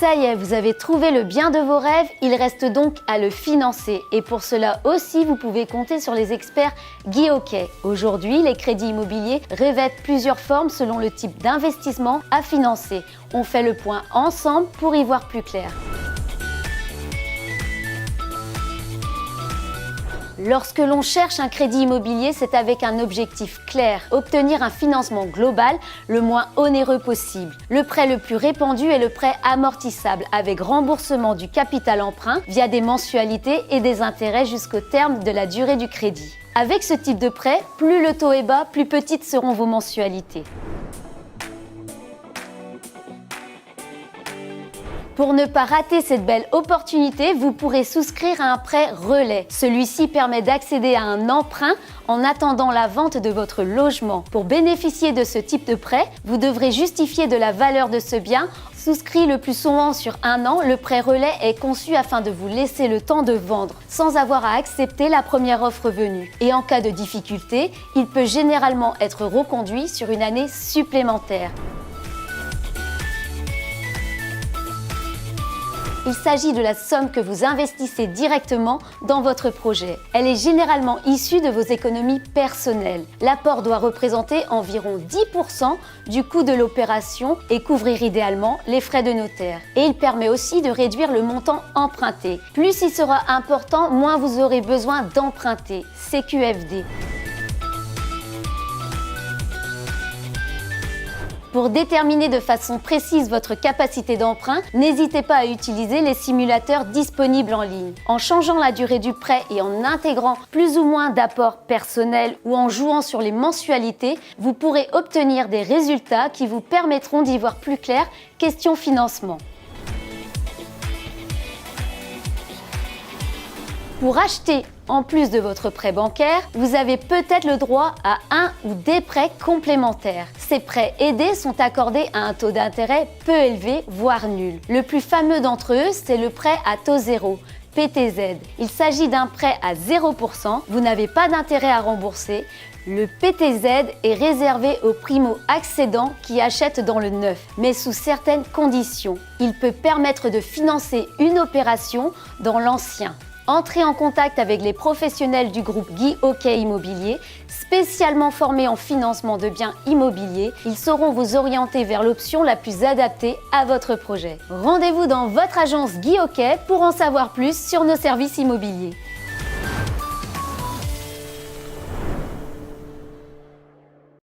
Ça y est, vous avez trouvé le bien de vos rêves, il reste donc à le financer. Et pour cela aussi, vous pouvez compter sur les experts Guy Hockey. Aujourd'hui, les crédits immobiliers revêtent plusieurs formes selon le type d'investissement à financer. On fait le point ensemble pour y voir plus clair. Lorsque l'on cherche un crédit immobilier, c'est avec un objectif clair, obtenir un financement global le moins onéreux possible. Le prêt le plus répandu est le prêt amortissable, avec remboursement du capital emprunt via des mensualités et des intérêts jusqu'au terme de la durée du crédit. Avec ce type de prêt, plus le taux est bas, plus petites seront vos mensualités. Pour ne pas rater cette belle opportunité, vous pourrez souscrire à un prêt relais. Celui-ci permet d'accéder à un emprunt en attendant la vente de votre logement. Pour bénéficier de ce type de prêt, vous devrez justifier de la valeur de ce bien. Souscrit le plus souvent sur 1 an, le prêt relais est conçu afin de vous laisser le temps de vendre sans avoir à accepter la première offre venue. Et en cas de difficulté, il peut généralement être reconduit sur une année supplémentaire. Il s'agit de la somme que vous investissez directement dans votre projet. Elle est généralement issue de vos économies personnelles. L'apport doit représenter environ 10% du coût de l'opération et couvrir idéalement les frais de notaire. Et il permet aussi de réduire le montant emprunté. Plus il sera important, moins vous aurez besoin d'emprunter. CQFD. Pour déterminer de façon précise votre capacité d'emprunt, n'hésitez pas à utiliser les simulateurs disponibles en ligne. En changeant la durée du prêt et en intégrant plus ou moins d'apports personnels ou en jouant sur les mensualités, vous pourrez obtenir des résultats qui vous permettront d'y voir plus clair question financement. Pour acheter en plus de votre prêt bancaire, vous avez peut-être le droit à un ou des prêts complémentaires. Ces prêts aidés sont accordés à un taux d'intérêt peu élevé, voire nul. Le plus fameux d'entre eux, c'est le prêt à taux zéro, PTZ. Il s'agit d'un prêt à 0%, vous n'avez pas d'intérêt à rembourser. Le PTZ est réservé aux primo-accédants qui achètent dans le neuf, mais sous certaines conditions. Il peut permettre de financer une opération dans l'ancien. Entrez en contact avec les professionnels du groupe Guy Hockey Immobilier, spécialement formés en financement de biens immobiliers. Ils sauront vous orienter vers l'option la plus adaptée à votre projet. Rendez-vous dans votre agence Guy Hockey pour en savoir plus sur nos services immobiliers.